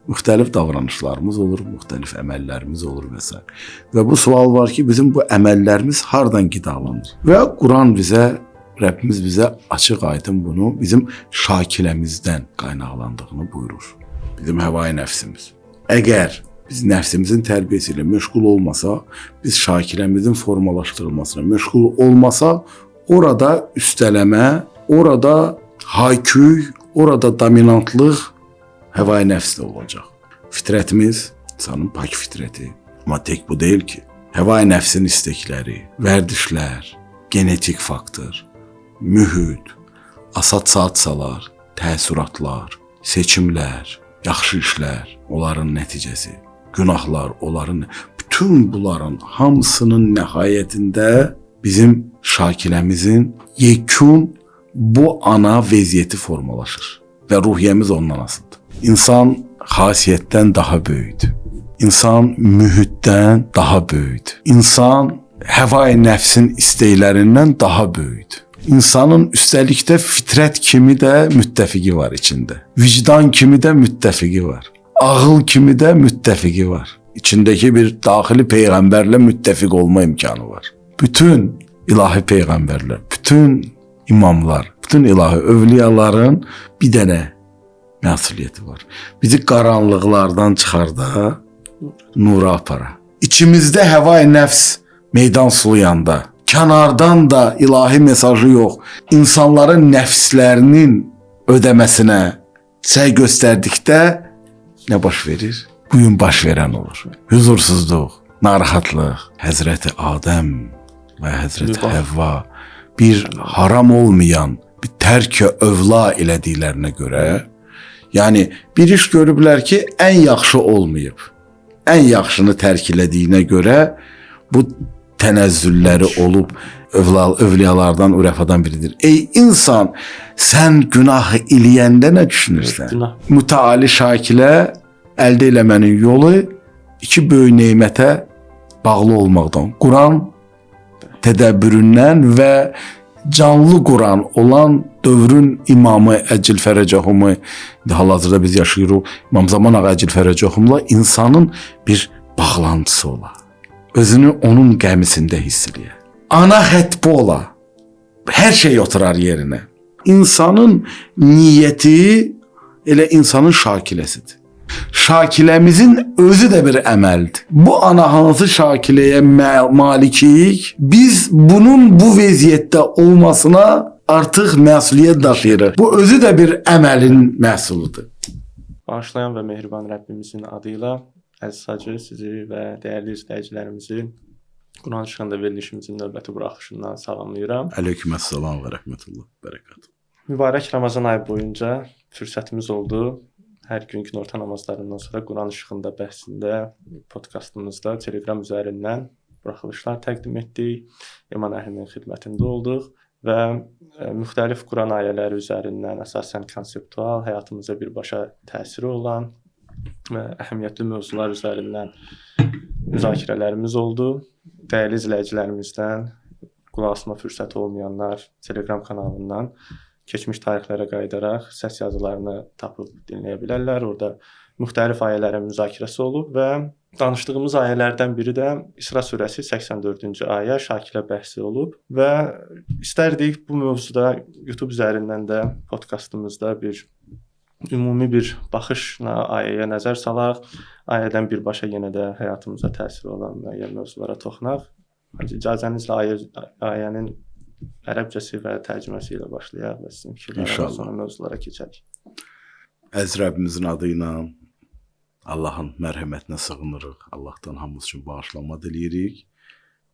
müxtəlif davranışlarımız olur, müxtəlif əməllərimiz olur və s. Və bu sual var ki, bizim bu əməllərimiz hardan qidalanır? Və Quran bizə, Rəbbimiz bizə açıq-aydın bunu bizim şakiləmizdən qaynaqlandığını buyurur. Bizim həvai nəfsimiz. Əgər biz nəfsimizin tərbiyəsi ilə məşğul olmasa, biz şakiləmizin formalaşdırılmasına məşğul olmasa, orada üstələmə, orada hayküy, orada dominantlıq həvai nəfsdə olacaq. Fitrətimiz, insanın pak fitrəti. Amma tək bu deyil ki. Həvai nəfsin istekləri, vərdişlər, genetik faktor, mühit, assosiasiyalar, təəssüratlar, seçimlər, yaxşı işlər, onların nəticəsi, günahlar, bütün bunların hamısının nəhayətində bizim şakiləmizin yekun bu ana vəziyyəti formalaşır və ruhiyyəmiz ondan asılıdır. İnsan xasiyyətdən daha böyükdür. İnsan mühitdən daha böyükdür. İnsan həvai nəfsin istəklərindən daha böyükdür. İnsanın üstəlikdə fitrət kimi də müttəfiqi var içində. Vicdan kimi də müttəfiqi var. Ağıl kimi də müttəfiqi var. İçindəki bir daxili peyğəmbərlə müttəfiq olma imkanı var. Bütün ilahi peyğəmbərlər, bütün imamlar, bütün ilahi övliyaların bir dənə məsuliyyəti var. Bizi qaranlıqlardan çıxarda, nura apara. İçimizdə həvai nəfs meydan sulayanda, kənardan da ilahi mesajı yox, insanların nəfslərinin ödəməsinə səy göstərdikdə nə baş verir? Bu gün baş verən olur. Huzursuzluq, narahatlıq, Həzrəti Adəm və Həzrəti Həvva bir haram olmayan bir tərk-i övla elədiklərinə görə, yəni bir iş görüblər ki, ən yaxşı olmayıb. Ən yaxşını tərk elədiyinə görə bu tənəzzülləri olub övliyalardan, ürəfadan biridir. Ey insan, sən günah eləyəndə nə düşünürsən? Mütəali şakilə əldə eləmənin yolu iki böyük nemətə bağlı olmaqdan. Quran tədəbbüründən və canlı Quran olan dövrün imamı Əcil Fərəcəhumu, hal-hazırda biz yaşayırıq, İmam Zaman Ağa Əcil Fərəcəhumla insanın bir bağlantısı ola. Özünü onun qəmisində hiss eləyə. Ana xətbi ola. Hər şey oturar yerinə. İnsanın niyyəti elə insanın şakiləsidir. Şakiləmizin özü də bir əməldir. Bu ana hansı şakiləyə malikik, biz bunun bu vəziyyətdə olmasına artıq məsuliyyət daşıyırıq. Bu özü də bir əməlin məhsuludur. Bağışlayan və mehriban Rəbbimizin adıyla əziz Hacı, sizi və dəyərli izləyicilərimizi Quran işığında verilişimizin növbəti buraxışından salamlayıram. Aleyküməssalam və rəhmətullah, bərəkət. Mübarək Ramazan ayı boyunca fürsətimiz oldu. Hər gün günorta namazlarından sonra Quran işığında bəhsində, podkastımızda Telegram üzərindən buraxılışlar təqdim etdik. İman əhlinin xidmətində olduq və müxtəlif Quran ayələri üzərindən əsasən konseptual, həyatımıza birbaşa təsiri olan və əhəmiyyətli mövzular üzərindən müzakirələrimiz oldu. Dəyərli izləyicilərimizdən qulaq asma fürsəti olmayanlar Telegram kanalından keçmiş tarixlərə qayıdaraq səs yazılarını tapıb dinləyə bilərlər. Orada müxtəlif ayələrə müzakirəsi olub və danışdığımız ayələrdən biri də İsra surəsi 84-cü ayə şakilə bəhsi olub və istərdik bu mövzuda YouTube üzərindən də podkastımızda ümumi bir baxışla ayəyə nəzər salaq, ayədən birbaşa yenə də həyatımıza təsir olan müəyyən mövzulara toxunaq. İcazənizlə ayənin ərəbcəsi və tərcüməsi ilə başlayaq və sizin fikirlərə sonra mövzulara keçək. Əziz Rəbbimizin adı ilə Allahın mərhəmətinə sığınırıq. Allahdan hamımız üçün bağışlanma diləyirik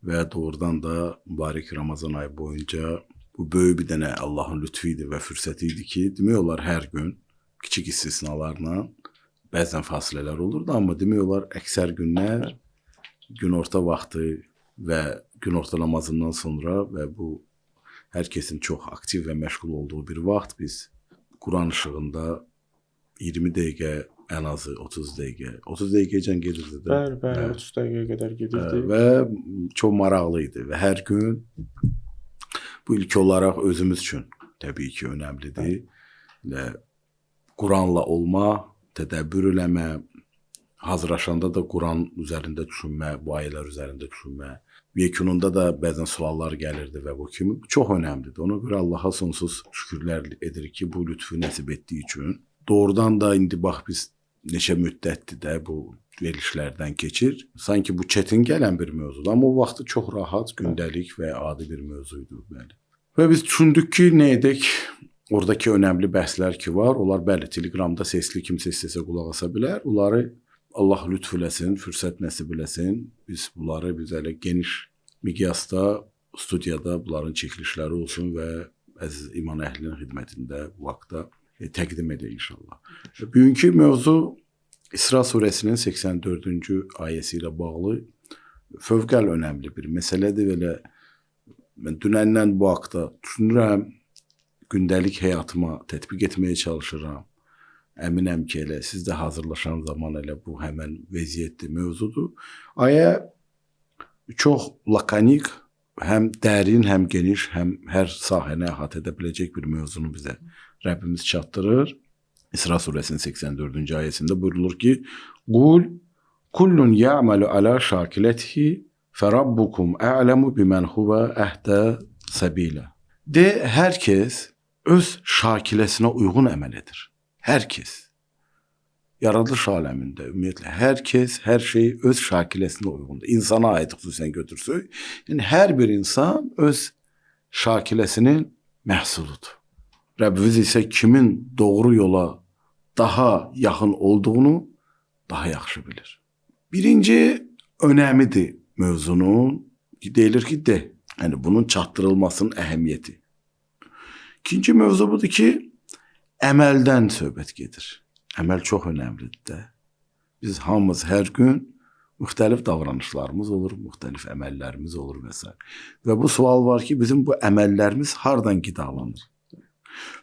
və doğrudan da mübarək Ramazan ayı boyunca bu böyük bir dənə Allahın lütfu idi və fürsəti idi ki, demək olar hər gün kiçik istisnalarla bəzən fasilələr olurdu, amma demək olar əksər günlər günorta vaxtı və günorta namazından sonra və bu hər kəsin çox aktiv və məşğul olduğu bir vaxt biz Quran işığında 20 dəqiqə, ən azı 30 dəqiqə, 30 dəqiqəcən gedirdi də. Bəli, 30 dəqiqəyə qədər gedirdi. Və çox maraqlı idi və hər gün bu ilk olaraq özümüz üçün təbii ki, önəmlidir. Quranla olma tədəbbür eləmə, hazırlaşanda da Quran üzərində düşünmə, bu ayələr üzərində düşünmə. Yekununda da bəzən suallar gəlirdi və bu kimi çox önəmlidir. Ona görə Allaha sonsuz şükürlər edirik ki, bu lütfü nəsib etdiyi üçün. Doğrudan da indi bax biz neçə müddətdir də bu verilişlərdən keçir. Sanki bu çətin gələn bir mövzudur, amma o vaxtı çox rahat, gündəlik və adi bir mövzuydu, bəli. Və biz düşündük ki, nə edək? Oradakı önəmli bəhslər ki var, onlar bəli Telegramda sesli kimsə istəsə qulaq asa bilər. Onları Allah lütf eləsin, fürsət nəsib eləsin. Biz bunları elə geniş miqyasda studiyada bunların çəkilişləri olsun və əziz iman əhlinin xidmətində bu vaxtda təqdim edək inşallah. Bugünkü mövzu İsra surəsinin 84-cü ayəsi ilə bağlı fövqəl önəmli bir məsələdir. Belə mən dünəndən bu haqda düşünürəm, gündəlik həyatıma tətbiq etməyə çalışıram. Əminəm ki, elə siz də hazırlaşan zaman elə bu həmən vəziyyətdir, mövzudur. Ayə çox lakonik, həm dərin, həm geniş, həm hər sahəni əhatə edə biləcək bir mövzunu bizə Rəbbimiz çatdırır. İsra surəsinin 84-cü ayəsində buyurulur ki: "Qul kullun ya'malu ala şakilətihi ferabbukum a'lamu bimen huve ehda sabila." De, hər kəs öz şakiləsinə uyğun əməl edir. Hər kəs. Yaradılış aləmində ümumiyyətlə hər kəs, hər şey öz şakiləsinə uyğundur. İnsana aid xüsusən götürsək, yəni hər bir insan öz şakiləsinin məhsuludur. Rəbbimiz isə kimin doğru yola daha yaxın olduğunu daha yaxşı bilir. Birinci önəmidir mövzunun, deyilir ki, yəni bunun çatdırılmasının əhəmiyyəti. İkinci mövzu budur ki, əməldən söhbət gedir. Əməl çox önəmlidir də. Biz hamımız hər gün müxtəlif davranışlarımız olur, müxtəlif əməllərimiz olur və s. Və bu sual var ki, bizim bu əməllərimiz hardan qidalanır?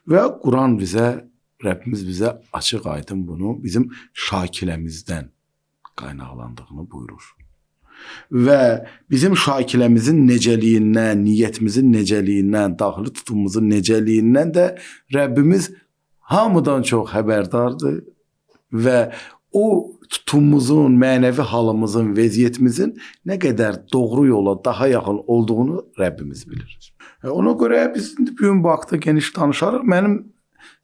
Və Quran bizə, Rəbbimiz bizə açıq aydın bunu bizim şakiləmizdən qaynaqlandığını buyurur. Və bizim şakiləmizin necəliyindən, niyyətimizin necəliyindən, daxili tutumumuzun necəliyindən də Rəbbimiz hamıdan çox xəbərdardır və o tutumumuzun, mənəvi halımızın, vəziyyətimizin nə qədər doğru yola daha yaxın olduğunu Rəbbimiz bilir. Ona görə biz bu gün bu haqda geniş danışarıq. Mənim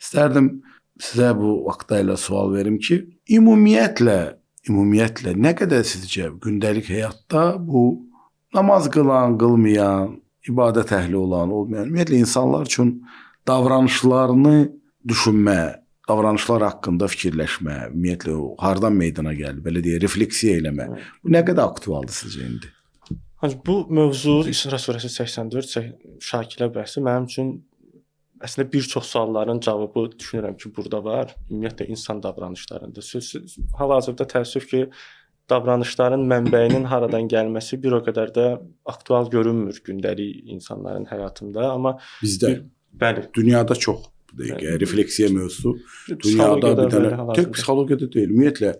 istərdim sizə bu vaxtda ilə sual verim ki, ümumiyyətlə nə qədər sizcə gündəlik həyatda bu namaz qılan, qılmayan, ibadət əhli olan, olmayan, ümumiyyətlə insanlar üçün davranışlarını düşünmə, davranışlar haqqında fikirləşmə, ümumiyyətlə o hardan meydana gəlir, belə deyə refleksiya eləmə. Bu nə qədər aktualdır sizcə indi? Bu mövzu İsra surəsi 84 şakilə bəhsi mənim üçün əslində bir çox sualların cavabı düşünürəm ki, burada var. Ümumiyyətlə insan davranışlarında. Hal-hazırda təəssüf ki, davranışların mənbəyinin haradan gəlməsi bir o qədər də aktual görünmür gündəlik insanların həyatında, amma bizdə, bəli, dünyada çox refleksiya mövzusu. Dünyada bir dənə tək psixologiyada deyil. Ümumiyyətlə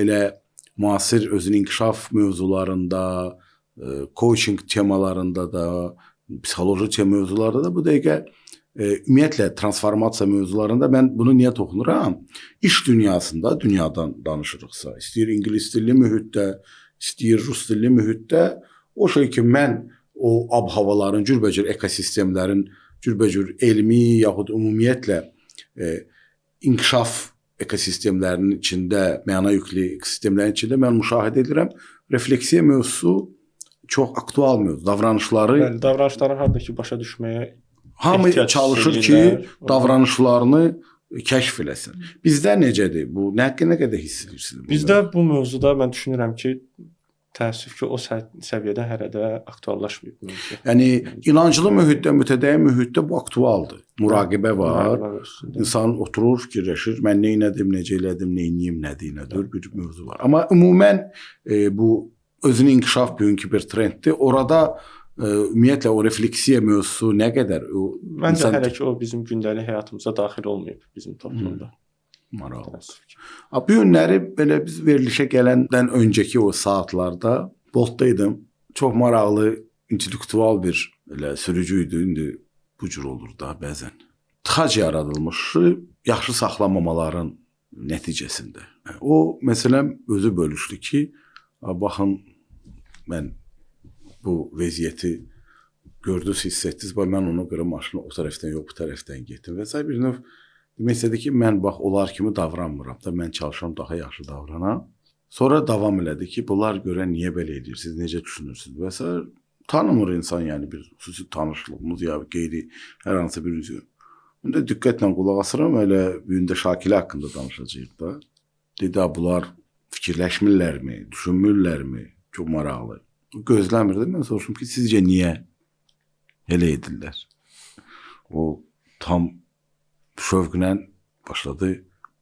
elə müasir özünün inkişaf mövzularında, coaching temalarında da, psixoloji mövzularda da bu dəqiqə ümumiyyətlə transformasiya mövzularında mən bunu niyə toxunuram? İş dünyasında, dünyadan danışırıqsa, istəyir ingilis dilli mühitdə, istəyir rus dilli mühitdə, o şey ki, mən o ab-havaların, cürbəcür ekosistemlərin, cürbəcür elmi yaxud ümumiyyətlə inkişaf ekosistemlərinin içində, məna yüklü ekosistemlərin içində mən müşahidə edirəm. Refleksiya mövzusu çox aktual mövzu. Davranışları... Yəni, davranışları haradakı başa düşməyə hamı çalışır ki, davranışlarını kəşf eləsin. Bizdə necədir? Bu nə qədər hiss edirsiniz? Bizdə bu mövzuda mən düşünürəm ki, təəssüf ki, o səviyyədə hələ də aktuallaşmayıb. Yəni, inancılı mühitdə, mütədəyi mühitdə bu aktualdır. Muraqibə var. İnsan oturur, fikirləşir. Mən nə elədim, necə elədim, nə eləyim, nədir, bir mövzu var. Amma ümumən bu özünün inkişaf bugünkü bir trenddir. Orada ümumiyyətlə o refleksiya mövzusu nə qədər? Məncə hələ ki, o bizim gündəlik həyatımıza daxil olmayıb bizim toplumda. Maraqlı. Bu günləri belə biz verilişə gələndən öncəki o saatlarda Boltdaydım. Çox maraqlı, intellektual bir sürücü idi. İndi bu cür olur da bəzən. Tıxac yaradılmış, yaxşı saxlamamaların nəticəsində. O məsələn özü bölüşdü ki, baxın mən bu vəziyyəti gördünüz, hiss etdiniz, mən ona görə maşını o tərəfdən yox, bu tərəfdən getdim və s. bir növ demək istədi ki, mən bax onlar kimi davranmıram da, mən çalışıram daha yaxşı davranam. Sonra davam elədi ki, bunlar görə niyə belə edirsiniz, necə düşünürsünüz və s. Tanımır insan, yəni bir xüsusi tanışlığımız ya qeyri hər hansı bir üzü. Mən də diqqətlə qulaq asıram, elə büyündə Şakilə haqqında danışacağıq da. Dedi, bunlar fikirləşmirlərmi, düşünmürlərmi? Çox maraqlı. Gözləmirdi. Mən soruşum ki, sizcə niyə elə edirlər? O tam şövqlə başladı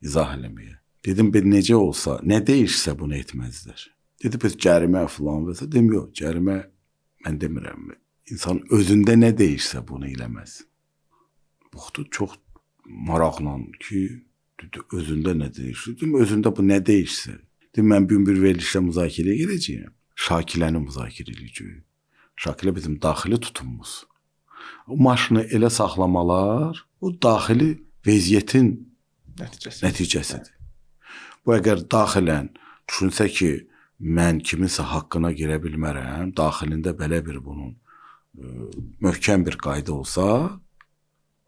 izah eləməyə. Dedim, necə olsa, nə dəyişsə bunu etməzlər. Dedi, biz cərimə falan və s. Dedim, yox, cərimə mən demirəm. İnsan özündə nə dəyişsə bunu eləməz. Baxdı çox maraqla ki, dedi, özündə nə dəyişir? Dedim, özündə bu nə dəyişsə. Dedim, mən bir verilişlə müzakirəyə gedəcəyəm. Şakiləni müzakirə edəcəyik. Şakilə bizim daxili tutumumuz. O maşını elə saxlamalar, o daxili vəziyyətin nəticəsidir. Bu əgər daxilən düşünsə ki, mən kiminsə haqqına girə bilmərəm, daxilində belə bir bunun möhkəm bir qayda olsa,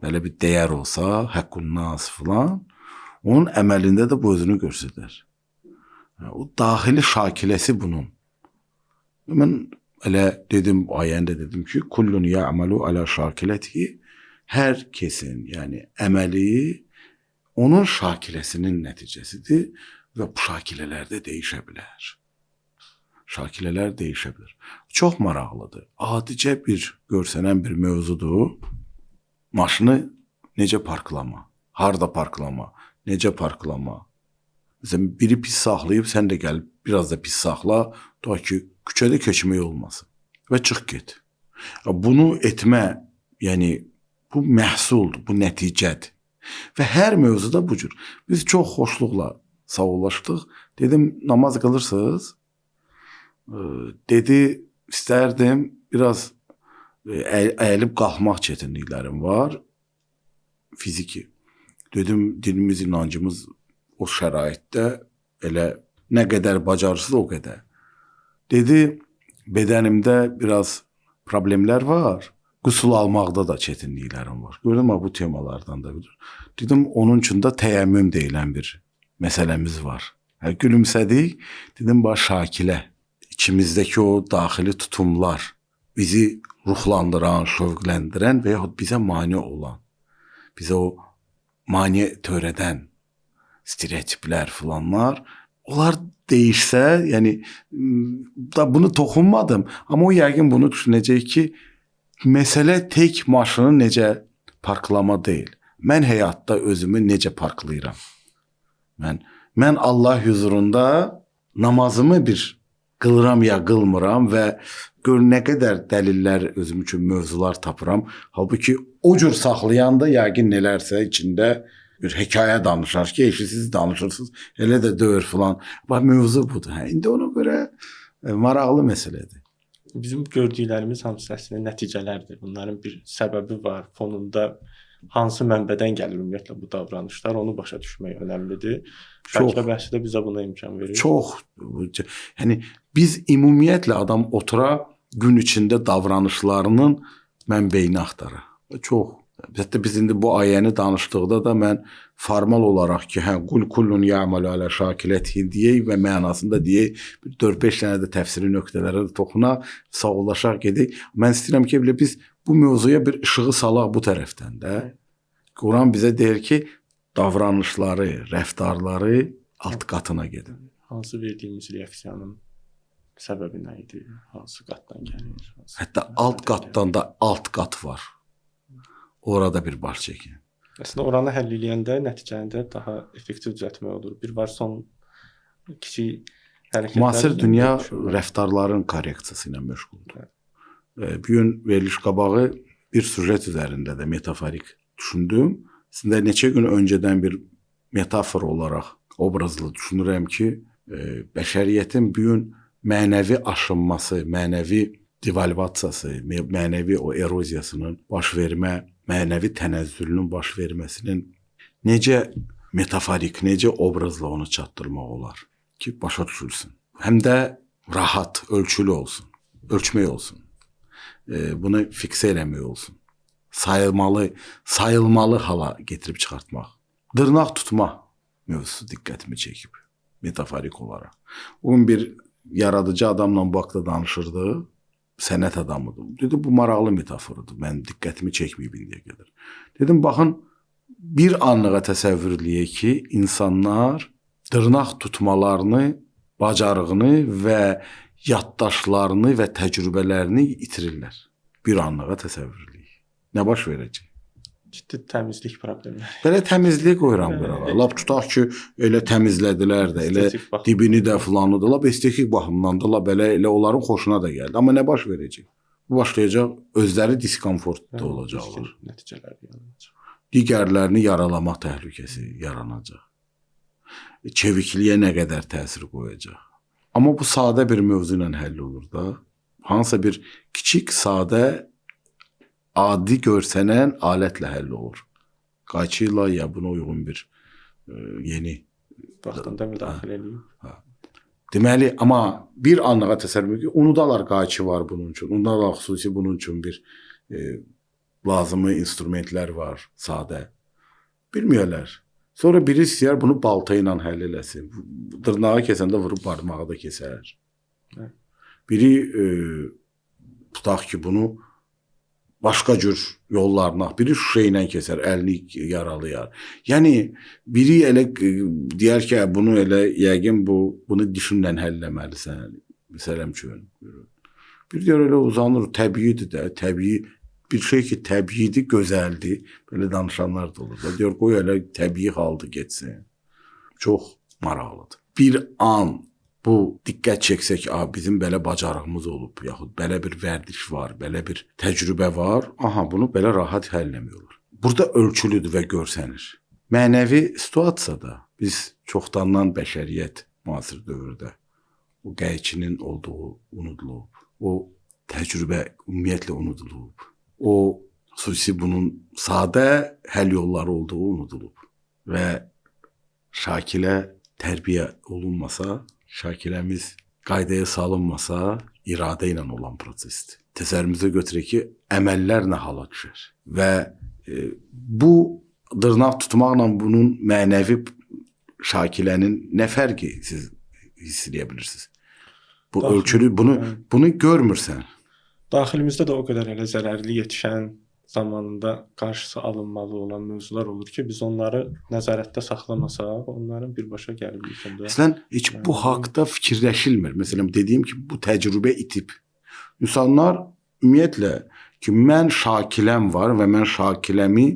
belə bir dəyər olsa, həqqunnas filan, onun əməlində də bu özünü göstərər. O daxili şakiləsi bunun. Mən elə dedim, ayəndə dedim ki, kullun ya'malu ala şakilətihi, hər kəsin, yəni əməli onun şakiləsinin nəticəsidir və bu şakilələr də dəyişə bilər. Şakilələr dəyişə bilər. Çox maraqlıdır. Adicə bir görsənən bir mövzudur. Maşını necə parklama, harda parklama, necə parklama. Məsələn, biri pis saxlayıb, sən də gəlib biraz da pis saxla, da ki, küçədə keçmək olmasın və çıx get. Bunu etmə, yəni bu məhsuldur, bu nəticədir. Və hər mövzuda bu cür. Biz çox xoşluqla sağollaşdıq. Dedim, namaz qılırsınız? Dedi, istərdim, biraz əyilib qalxmaq çətinliklərim var, fiziki. Dedim, dinimiz, inancımız o şəraitdə elə nə qədər bacarırsız o qədər. Dedi, bədənimdə biraz problemlər var, qüsul almaqda da çətinliklərim var. Gördüm, bu temalardan da bilir. Dedim, onun üçün də təyəmmüm deyilən bir məsələmiz var. Gülümsədik, dedim, şakilə. İçimizdəki o daxili tutumlar, bizi ruhlandıran, şövqləndirən və yaxud bizə mane olan, bizə o mane törədən stereotiplər filanlar, onlar dəyişsə, yəni da bunu toxunmadım, amma o yəqin bunu düşünəcək ki, məsələ tək maşını necə parklama deyil. Mən həyatda özümü necə parklayıram? Mən Allah huzurunda namazımı bir qılıram ya qılmıram və gör nə qədər dəlillər özüm üçün mövzular tapıram. Halbuki o cür saxlayanda yəqin nələrsə içində bir hekayə danışar ki, siz danışırsınız, elə də döyür filan. Mövzu budur. İndi ona görə maraqlı məsələdir. Bizim gördüklərimiz hamısı əslində nəticələrdir. Bunların bir səbəbi var. Fonunda hansı mənbədən gəlir ümumiyyətlə bu davranışlar, onu başa düşmək önəmlidir. Şakilə bəhsi də bizə buna imkan verir. Çox. Yəni biz ümumiyyətlə adam otura gün içində davranışlarının mənbəyini axtarır. Çox. Hətta biz indi bu ayəni danışdıqda da mən formal olaraq ki, qul kullun ya'malu ala şakilətihi deyək və mənasında deyək, 4-5 dənə də təfsiri nöqtələrə də toxuna, sağollaşaq gedək. Mən istəyirəm ki, biz bu mövzuya bir işığı salaq bu tərəfdən də. Quran bizə deyir ki, davranışları, rəftarları alt qatına gedin. Hansı verdiyimiz reaksiyanın səbəbi nə idi? Hansı qatdan gəlir? Hətta alt qatdan da alt qat var. Orada bir baş çəkin. Əslində oranı həll edəndə nəticəni də daha effektiv düzəltmək olur. Bir var son kiçik hərəkətlər. Müasir dünya rəftarların korreksiyası ilə məşğuldur. Bu gün veriliş qabağı bir süjet üzərində də metaforik düşündüm. Sizdə neçə gün öncədən bir metafor olaraq obrazlı düşünürəm ki, bəşəriyyətin bu gün mənəvi aşınması, mənəvi devalvasiyası, mənəvi o eroziyasının baş vermə, mənəvi tənəzzülünün baş verməsinin necə metaforik, necə obrazla onu çatdırmaq olar ki, başa düşülsün. Həm də rahat, ölçülü olsun, ölçmək olsun. Bunu fiksə eləmək olsun. Sayılmalı hala getirib çıxartmaq. Dırnaq tutma mövzusu diqqətimi çəkib, metaforik olaraq. Onun bir yaradıcı adamla bu haqda danışırdı, sənət adamıdır. Dedi, bu maraqlı metaforudur, mən diqqətimi çəkməyib indiyə qədər. Dedim, baxın, bir anlığa təsəvvür eləyək ki, insanlar dırnaq tutmalarını, bacarığını və yaddaşlarını və təcrübələrini itirirlər. Bir anlığa təsəvvür eləyək. Nə baş verəcək? Ciddi təmizlik problemləri. Belə təmizlik qoyuram qırağa. Lap tutaq ki, elə təmizlədilər də, elə dibini də filanı da, lap estetik baxımdan da, lap elə onların xoşuna da gəldi. Amma nə baş verəcək? Bu başlayacaq, özləri diskomfortda olacaqlar. Nəticələr yaranacaq. Digərlərini yaralamaq təhlükəsi yaranacaq. Çevikliyə nə qədər təsir qoyacaq. Amma bu sadə bir mövzu ilə həll olur da. Hansısa bir kiçik, sadə, adi görsənən alətlə həll olur. Qayçı ilə ya buna uyğun bir yeni vaxtında müdaxilə edib. Deməli, amma bir anlığa təsəvvür ki, unudalar qayçı var bunun üçün. Unudalar xüsusi bunun üçün bir lazımı instrumentlər var, sadə. Bilmirlər. Sonra biri istəyər bunu balta ilə həll eləsin. Dırnağı kəsəndə vurub barmağı da kəsər. Biri tutaq ki, bunu başqa cür yollarına, biri şüşə ilə kəsər, əlini yaralayar. Yəni, biri elə deyər ki, bunu elə, yəqin bunu dişinlə həll eləməlisən, məsələm üçün. Bir deyər elə uzanır, təbiidir də, təbii, bir şey ki, təbiidir, gözəldir, belə danışanlar da olur. Deyər, qoy elə təbii halda geçsin. Çox maraqlıdır. Bir an bu diqqət çəksək, bizim belə bacarığımız olub, yaxud belə bir vərdiş var, belə bir təcrübə var, bunu belə rahat həll eləmək olur. Burada ölçülüdür və görsənir. Mənəvi situasiyada biz çoxdandan bəşəriyyət müasir dövrdə o qayçının olduğu unudulub, o təcrübə ümumiyyətlə unudulub, o xüsusi bunun sadə həll yolları olduğu unudulub və Şakilə tərbiyə olunmasa, Şakiləmiz qaydaya salınmasa, iradə ilə olan prosesdir. Təsəvvürümüzə götürək ki, əməllər nə hala düşər və bu dırnaq tutmaqla bunun mənəvi Şakilənin nə fərqi siz hiss edə bilirsiniz? Bu ölçülü, bunu görmürsən. Daxilimizdə də o qədər elə zərərli yetişən zamanında qarşısı alınmalı olan mövzular olur ki, biz onları nəzarətdə saxlamasaq, onların birbaşa gəlib yükündə. Əslən, heç bu haqda fikirləşilmir. Məsələn, dediyim ki, bu təcrübə itib. İnsanlar ümumiyyətlə ki, mən Şakiləm var və mən Şakiləmi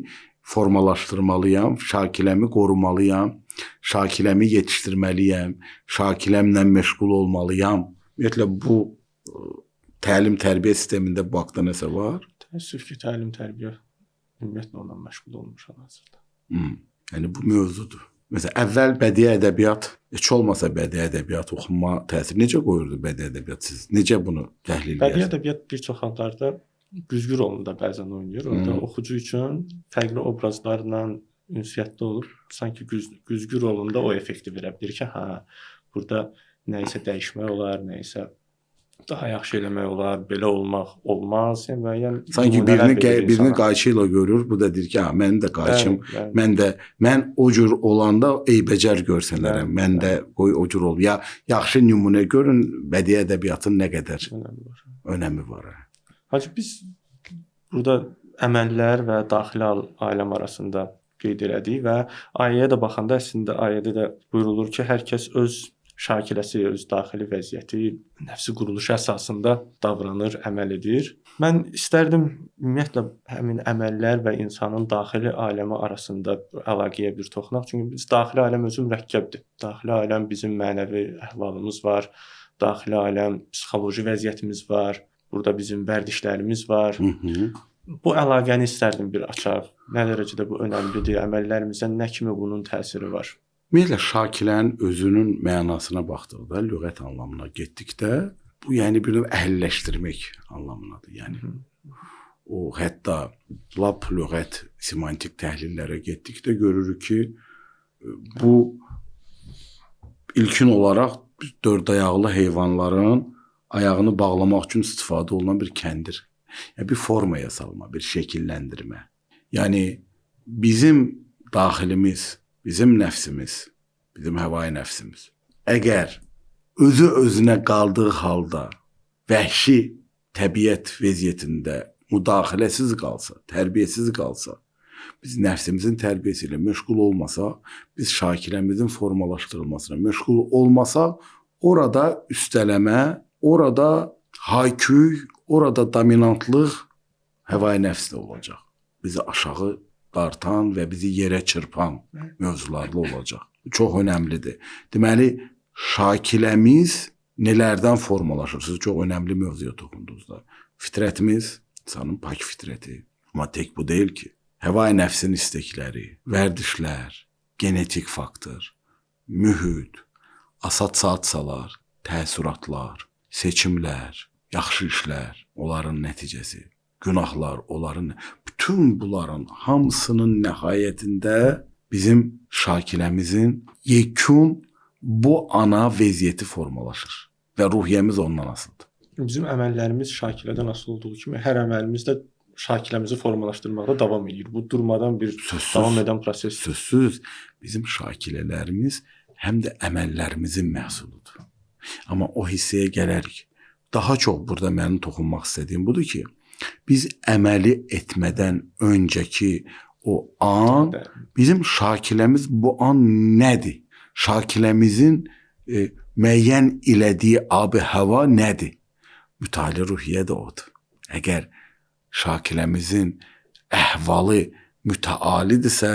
formalaşdırmalıyam, Şakiləmi qorumalıyam, Şakiləmi yetişdirməliyəm, Şakiləmlə məşğul olmalıyam. Ümumiyyətlə, bu təlim-tərbiyə sistemində bu haqda nəsə var? Təəssüf ki, təlim-tərbiyə ümumiyyətlə ondan məşğul olmuş hal-hazırda. Yəni, bu mövzudur. Məsələn, əvvəl bədii ədəbiyyat, heç olmasa bədii ədəbiyyat oxuma təsiri necə qoyurdu bədii ədəbiyyat siz? Necə bunu təhlil edirsiniz? Bədii ədəbiyyat bir çox hallarda güzgü rolunu da bəzən oynayır. Orada oxucu üçün fərqli obrazlarla ünsiyyətdə olub, sanki güzgü rolunda o effekti verə bilir ki, burada nəyisə dəyişmək olar, nəyisə daha yaxşı eləmək olar, belə olmaq olmaz. Sanki birini qayçı ilə görür, bu da deyir ki, mənim də qayçım, mən o cür olanda eybəcər görsənərəm, mən də qoy o cür ol. Ya, yaxşı nümunə görün, bədii ədəbiyyatın nə qədər önəmi var. Hacı, biz burada əməllər və daxili aləm arasında qeyd elədik və ayəyə də baxanda əslində ayədə də buyurulur ki, hər kəs öz şakiləsi, öz daxili vəziyyəti, nəfsi quruluşu əsasında davranır, əməl edir. Mən istərdim ümumiyyətlə həmin əməllər və insanın daxili aləmi arasında əlaqəyə bir toxunaq. Çünki biz daxili aləm özü mürəkkəbdir. Daxili aləm bizim mənəvi əhvalımız var, daxili aləm psixoloji vəziyyətimiz var, burada bizim vərdişlərimiz var. Bu əlaqəni istərdim bir açaq. Nə dərəcədə bu önəmlidir, əməllərimizə nə kimi bunun təsiri var? Ümumiyyətlə, Şakilənin özünün mənasına baxdıqda, lüğət anlamına getdikdə, bu yəni bir növ əhəlləşdirmək anlamınadır. Yəni, o hətta lap lüğət, semantik təhlillərə getdikdə görürük ki, Bu ilkin olaraq dörd ayaqlı heyvanların ayağını bağlamaq üçün istifadə olunan bir kəndir. Yəni bir formaya salma, bir şəkilləndirmə. Yəni bizim daxilimiz, bizim nəfsimiz, bizim həvai nəfsimiz əgər özü özünə qaldığı halda vəhşi təbiət vəziyyətində müdaxiləsiz qalsa, tərbiyəsiz qalsa, biz nəfsimizin tərbiyəsi ilə məşğul olmasa, biz şakiləmizin formalaşdırılmasına məşğul olmasa, orada üstələmə, orada hayküy, orada dominantlıq həvai nəfsdə olacaq. Bizi aşağı dartan və bizi yerə çırpan mövzularla olacaq. Bu çox önəmlidir. Deməli, şakiləmiz nələrdən formalaşır? Siz çox önəmli mövzuya toxundunuz da. Fitrətimiz, insanın pak fitrəti. Amma tək bu deyil ki. Həvai nəfsin istekləri, vərdişlər, genetik faktor, mühit, assosiasiyalar, təəssüratlar, seçimlər, yaxşı işlər, onların nəticəsi, günahlar, bütün bunların hamısının nəhayətində bizim şakiləmizin yekun bu ana vəziyyəti formalaşır və ruhiyyəmiz ondan asılıdır. Bizim əməllərimiz şakilədən asılı olduğu kimi hər əməlimiz də şakiləmizi formalaşdırmaqda davam edir. Bu durmadan bir davam edən proses. Sözsüz bizim şakilələrimiz həm də əməllərimizin məhsuludur. Amma o hissəyə gələrik. Daha çox burada mənim toxunmaq istədiyim budur ki, biz əməli etmədən öncəki o an, bizim şakiləmiz bu an nədir? Şakiləmizin müəyyən elədiyi abi hava nədir? Mütali ruhiyyə də odur. Əgər şakiləmizin əhvalı mütəalidirsə,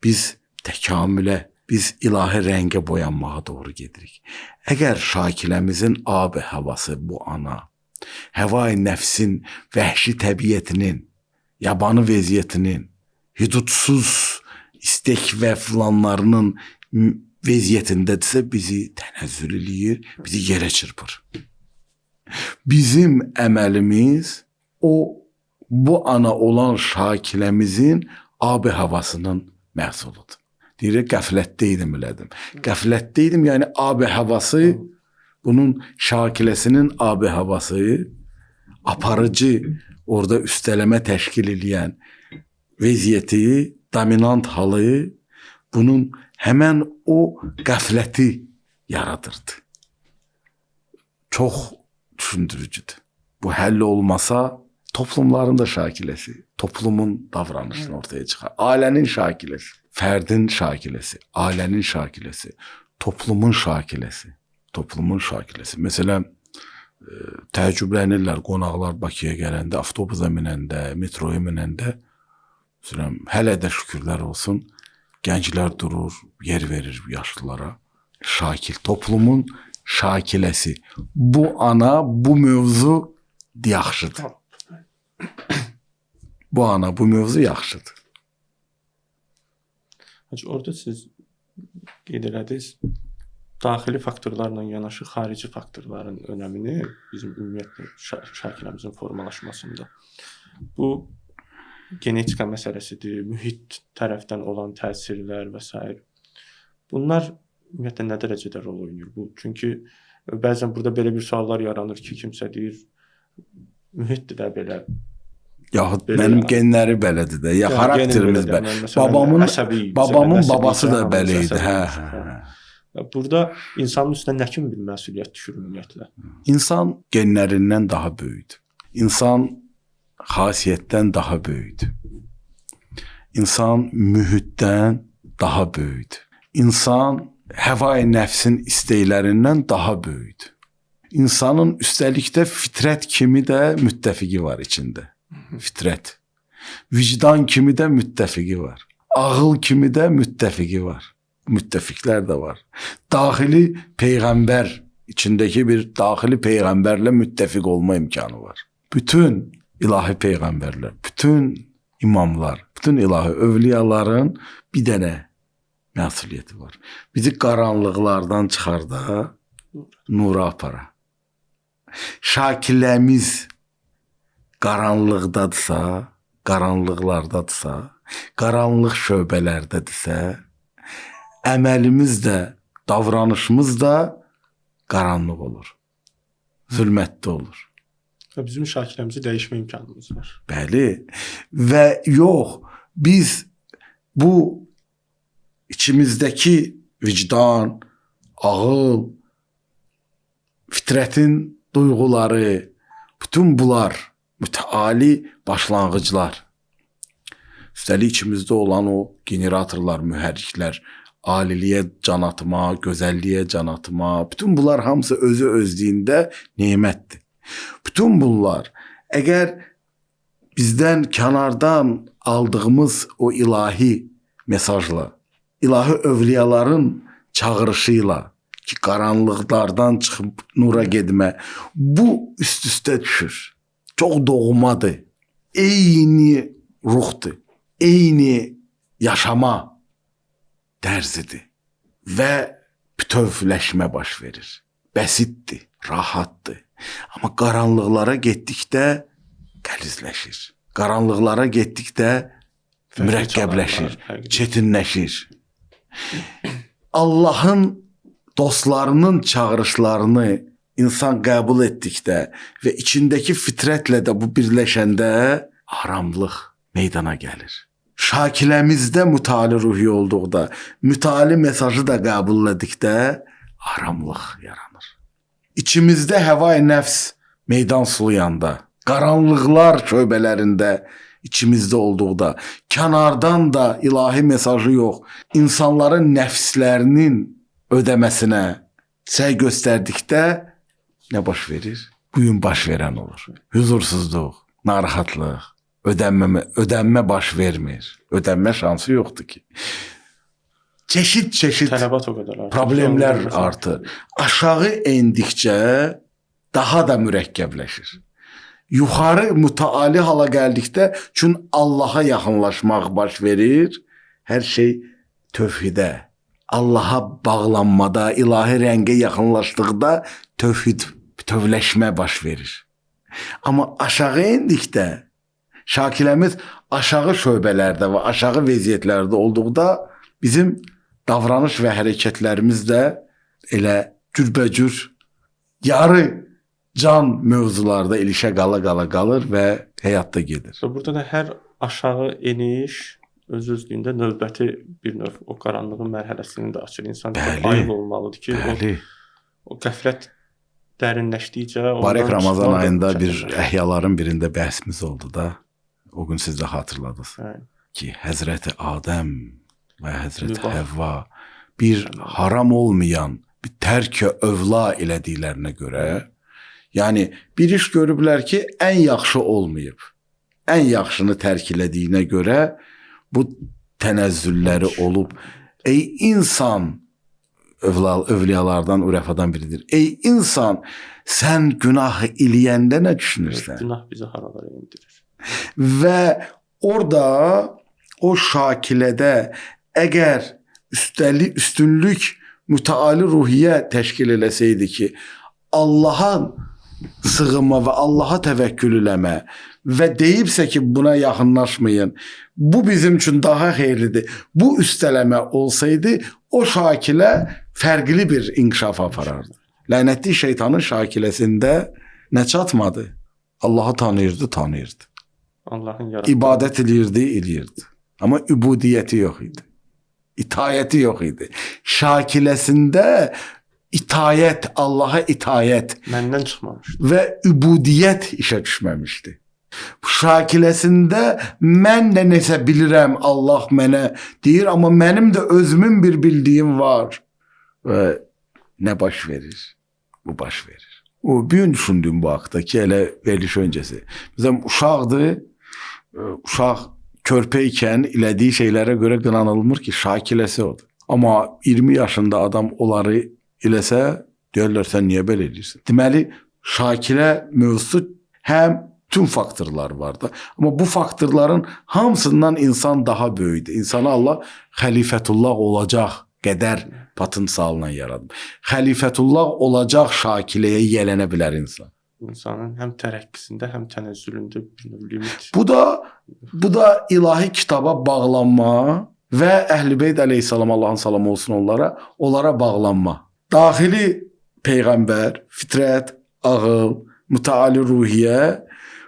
biz təkamülə, biz ilahi rəngə boyanmağa doğru gedirik. Əgər şakiləmizin abi havası bu ana, həvai nəfsin vəhşi təbiətinin, yabanı vəziyyətinin, hüdudsuz istek və filanlarının vəziyyətindədirsə, bizi tənəzzül eləyir, bizi yerə çırpır. Bizim əməlimiz bu ana olan şakiləmizin abi havasının məhsuludur. Deyir, qəflətdə idim elədim. Qəflətdə idim, yəni abi havası, bunun şakiləsinin abi havası, aparıcı, orada üstələmə təşkil edən vəziyyəti, dominant halı, bunun həmən o qəfləti yaradırdı. Çox düşündürücüdür. Bu həll olmasa, toplumların da şakiləsi, toplumun davranışını ortaya çıxar. Ailənin şakiləsi, fərdin şakiləsi, ailənin şakiləsi, toplumun şakiləsi, toplumun şakiləsi. Məsələn, təəccüblənirlər qonaqlar Bakıya gələndə, avtobusa minəndə, metroya minəndə, məsələn, hələ də şükürlər olsun, gənclər durur, yer verir yaşlılara. Şakil, toplumun şakiləsi. Bu ana, bu mövzu yaxşıdır. Bu ana, bu mövzu yaxşıdır. Orada siz qeyd elədiniz, daxili faktorlarla yanaşı xarici faktorların önəmini bizim ümumiyyətlə şakiləmizin formalaşmasında. Bu genetika məsələsidir, mühit tərəfdən olan təsirlər və s. Bunlar ümumiyyətlə nə dərəcədə rol oynayır? Çünki bəzən burada belə bir suallar yaranır ki, kimsə deyir, mühitdir də belə. Yaxud mənim genləri belədir də, ya xarakterimiz belə. Babamın babası da belə idi. Burada insanın üstünə nə kimi bir məsuliyyət düşür ümumiyyətlə? İnsan genlərindən daha böyükdür. İnsan xasiyyətdən daha böyükdür. İnsan mühitdən daha böyükdür. İnsan həvai nəfsin istəklərindən daha böyükdür. İnsanın üstəlikdə fitrət kimi də müttəfiqi var içində. Fitrət. Vicdan kimi də müttəfiqi var. Ağıl kimi də müttəfiqi var. Müttəfiqlər də var. Daxili peyğəmbər, içindəki bir daxili peyğəmbərlə müttəfiq olma imkanı var. Bütün ilahi peyğəmbərlər, bütün imamlar, bütün ilahi övliyaların bir dənə məsuliyyəti var. Bizi qaranlıqlardan çıxarda, nura apara. Şakiləmiz qaranlıqdadırsa, qaranlıqlardadırsa, qaranlıq şöbələrdədirsə, əməlimiz də, davranışımız da qaranlıq olur. Zülmətdə olur. Və bizim şakiləmizi dəyişmə imkanımız var. Bəli. Və yox, biz bu içimizdəki vicdan, ağıl, fitrətin duyğuları, bütün bunlar mütəali başlanğıclar. Üstəlik içimizdə olan o generatorlar, mühərriklər, aliliyə can atma, gözəlliyə can atma, bütün bunlar hamısı özü özlüyündə nemətdir. Bütün bunlar əgər bizdən kənardan aldığımız o ilahi mesajla, ilahi övliyaların çağırışıyla ki, qaranlıqlardan çıxıb nura getmə, bu üst-üstə düşür. Çox doğmadır. Eyni ruhdur. Eyni yaşama dərzidir. Və bütövləşmə baş verir. Bəsitdir, rahatdır. Amma qaranlıqlara getdikdə qəlizləşir. Qaranlıqlara getdikdə mürəkkəbləşir, çetinləşir. Allahın dostlarının çağırışlarını insan qəbul etdikdə və içindəki fitrətlə də bu birləşəndə aramlıq meydana gəlir. Şakiləmizdə mütali ruhi olduqda, mütali mesajı da qəbul etdikdə aramlıq yaranır. İçimizdə həva-i nəfs meydan sulayanda, qaranlıqlar şöbələrində içimizdə olduqda, kənardan da ilahi mesajı yox, insanların nəfslərinin ödəməsinə səy göstərdikdə nə baş verir? Bugün baş verən olur. Huzursuzluq, narahatlıq, ödənmə baş vermir. Ödənmə şansı yoxdur ki. Çeşit tələbat o qədər artır. Problemlər artır. Aşağı endikcə daha da mürəkkəbləşir. Yuxarı mütəali hala gəldikdə çünki Allaha yaxınlaşmaq baş verir. Hər şey tövhidə, Allaha bağlanmada, ilahi rəngə yaxınlaşdıqda tövhid, bütövləşmə baş verir. Amma aşağı endikdə, şakiləmiz aşağı şöbələrdə və aşağı vəziyyətlərdə olduqda bizim davranış və hərəkətlərimiz də elə cürbəcür yarı can mövzularda ilişə qala qalır və həyatda gedir. Və burada da hər aşağı eniş öz-özlüyündə növbəti bir növ o qaranlığın mərhələsini də açır. İnsan ayıq olmalıdır ki, o qəflət dərinləşdikcə... Barək Ramazan ayında bir əhyaların birində bəhsimiz oldu da, o gün siz də hatırladınız ki, Həzrəti Adəm və Həzrəti Həvva bir haram olmayan bir tərk-i övla elədiklərinə görə, yəni bir iş görüblər ki, ən yaxşı olmayıb, ən yaxşını tərk elədiyinə görə bu tənəzzülləri olub. Ey insan, övliyalardan, ürəfadan biridir. Ey insan, sən günah eləyəndə nə düşünürsən? Günah bizi haralara endirir. Və orada o şakilədə əgər üstünlük mütəali ruhiyyə təşkil eləsəydi ki, Allaha sığınma və Allaha təvəkkül eləmə və deyibsə ki, buna yaxınlaşmayın, bu bizim üçün daha xeyirlidir. Bu üstələmə olsaydı, o şakilə fərqli bir inkişaf aparardı. Lənətli şeytanın şakiləsində nə çatmadı? Allahı tanıyırdı. Allahın yaratdığı. İbadət eləyirdi. Amma übudiyyəti yox idi. İtayəti yox idi. Şakiləsində itayət, Allaha itayət məndən çıxmamışdı və übudiyyət işə düşməmişdi. Şakiləsində mən də nəsə bilirəm, Allah mənə deyir, amma mənim də özümün bir bildiyim var. Və nə baş verir? Bu baş verir. O bir gün düşündüm bu haqda ki, elə veriliş öncəsi. Məsələn, uşaq körpə ikən elədiyi şeylərə görə qınanılmır ki, şakiləsi odur. Amma 20 yaşında adam onları eləsə, deyərlər, sən niyə belə edirsən? Deməli, şakilə mövzusu həm tüm faktorlar var da. Amma bu faktorların hamısından insan daha böyükdür. İnsanı Allah xəlifətullah olacaq qədər potensialına yaradıb. Xəlifətullah olacaq şakiləyə yələnə bilər insan. İnsanın həm tərəqqisində, həm tənəzzülündə bir növ limit. Bu da ilahi kitaba bağlanma və Əhl-i əleyhissalam, Allahın salamı olsun onlara bağlanma. Daxili peyğəmbər, fitrət, ağıl, mütəali ruhiyyə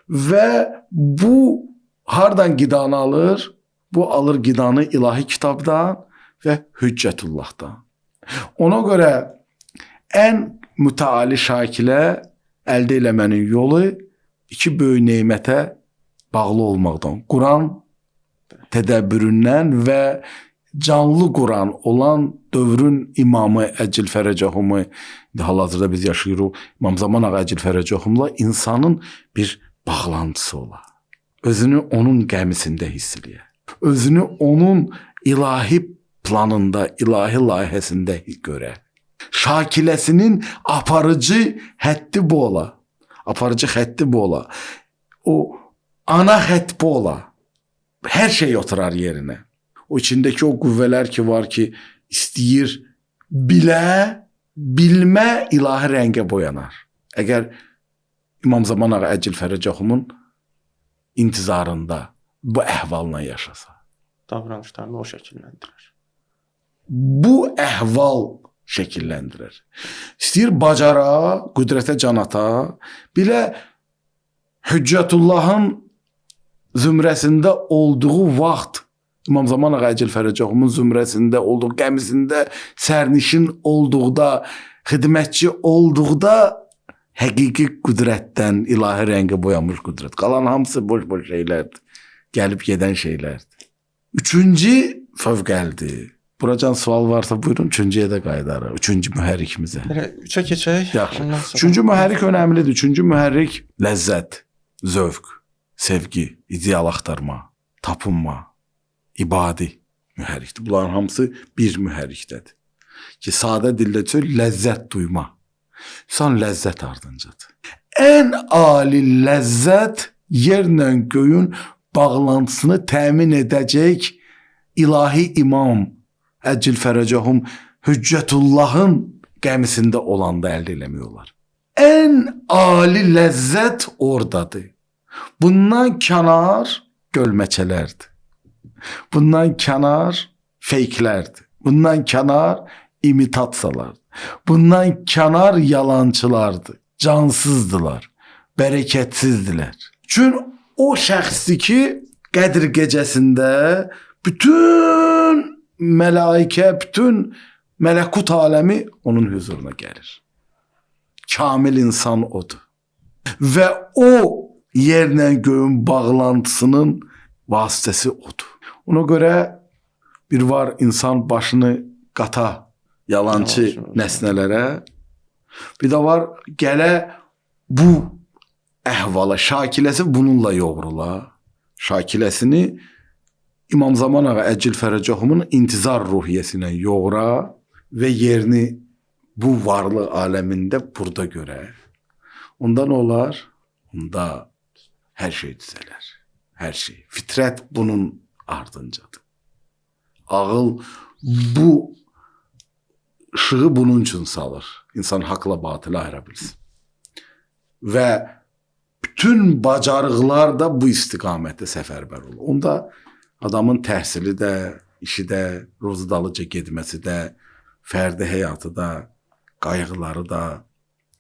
və bu hardan qidanı alır? Bu alır qidanı ilahi kitabdan və hüccətullahdan. Ona görə ən mütəali şakilə əldə eləmənin yolu iki böyük nemətə bağlı olmaqdan. Quran tədəbbüründən və canlı Quran olan dövrün imamı Əcil Fərəcəhumu, hal-hazırda biz yaşayırıq, İmam Zaman Ağa Əcil Fərəcəhumla insanın bir bağlantısı ola. Özünü onun qəmisində hiss eləyə. Özünü onun ilahi planında, ilahi layihəsində görə. Şakiləsinin aparıcı həddi bu ola. Aparıcı xətti bu ola. O ana xətt bu ola. Hər şey oturar yerinə. O içindəki o qüvvələr ki var ki, istəyir bilmə ilahi rəngə boyanar. Əgər İmam Zaman Ağa Əcil Fərəcəhumun intizarında bu əhvalla yaşasa. Davranışlarını o şəkilləndirir. Bu əhval şəkilləndirir. İstəyir bacara, qüdrətə can ata, bilə Hüccətullahın zümrəsində olduğu vaxt, İmam Zaman Ağa Əcil Fərəcəhumun zümrəsində olduğu, qəmisində sərnişin olduqda, xidmətçi olduqda həqiqi qüdrətdən ilahi rəngə boyanmış qüdrət. Qalan hamısı boş-boş şeylərdir. Gəlib gedən şeylərdir. Üçüncü fövqəldir. Buracan sual varsa buyurun, üçüncüyə də qayıdarıq. Üçüncü mühərrikimizə. Üçə keçək. Yaxşı. Üçüncü mühərrik önəmlidir. Üçüncü mühərrik ləzzət, zövq, sevgi, ideal axtarma, tapınma, ibadi mühərrikdir. Bunların hamısı bir mühərrikdədir. Ki, sadə dildə ləzzət duyma. İnsan ləzzət ardıncadır. Ən ali ləzzət yerlə göyün bağlantısını təmin edəcək ilahi imam Əcil Fərəcəhum Hüccətullahın qəmisində olanda əldə eləmək olar. Ən ali ləzzət oradadır. Bundan kənar gölməçələrdir. Bundan kənar feyklərdir. Bundan kənar imitasiyalardır. Bundan kənar yalançılardır. Cansızdılar. Bərəkətsizdirlər. Çünki o şəxsdir ki, Qədr gecəsində bütün mələikə, bütün mələkut aləmi onun huzuruna gəlir. Kamil insan odur. Və o yerlə göyün bağlantısının vasitəsi odur. Ona görə bir var insan başını qata yalancı nəsnələrə, bir də var gələ bu əhvala, şakiləsi bununla yoğrula. Şakiləsini İmam Zaman Ağa Əcil Fərəcəhumun intizar ruhiyyəsinə yoğra və yerini bu varlı aləmində burada görə. Onda nə olar? Onda hər şey düzələr. Hər şey. Fitrət bunun ardıncadır. Ağıl bu ışığı bunun üçün salır. İnsan haqla batılı ayıra bilsin. Və bütün bacarıqlar da bu istiqamətdə səfərbər olur. Onda adamın təhsili də, işi də, ruzudalıca getməsi də, fərdi həyatı da, qayğıları da,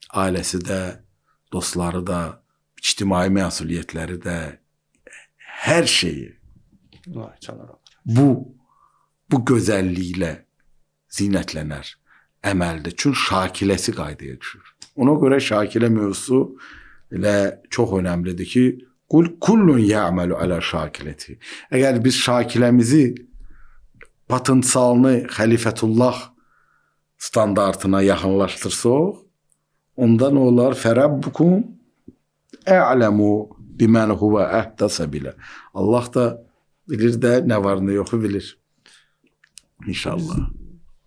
ailəsi də, dostları da, ictimai məsuliyyətləri də, hər şeyi bu gözəlliklə zinətlənər əməldə. Çünki şakiləsi qaydaya düşür. Ona görə şakilə mövzusu elə çox önəmlidir ki, kullun ya'malu ala şakiləti. Əgər biz şakiləmizi potensialını xəlifətullah standartına yaxınlaşdırsaq, onda nə olar? Fərəbbukum ə'ləmu bimən huvə əhdəsə bilə. Allah da bilir də nə var nə yoxu bilir. İnşallah.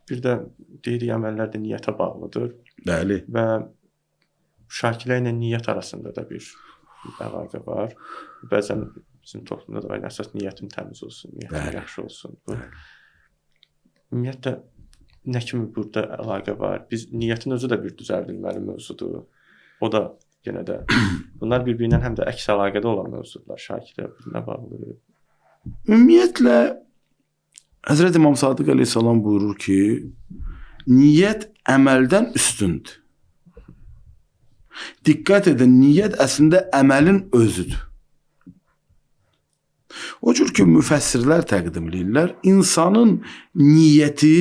Bir də deyirik əməllər də niyyətə bağlıdır. Bəli. Və şakilə ilə niyyət arasında da bir əlaqə var. Bəzən bizim toplumda da var, əsas niyyətin təmiz olsun, niyyətin yaxşı olsun. Ümumiyyətlə, nə kimi burada əlaqə var? Biz niyyətin özü də bir düzəldilməli mövzudur. O da yenə də bunlar bir-birindən həm də əks əlaqədə olan mövzular. Şakilə birinə bağlı. Ümumiyyətlə Həzrət İmam Sadiq əleyhissalam buyurur ki, niyyət əməldən üstündür. Diqqət edin, niyyət əslində əməlin özüdür. O cür ki, müfəssirlər təqdimləyirlər, insanın niyyəti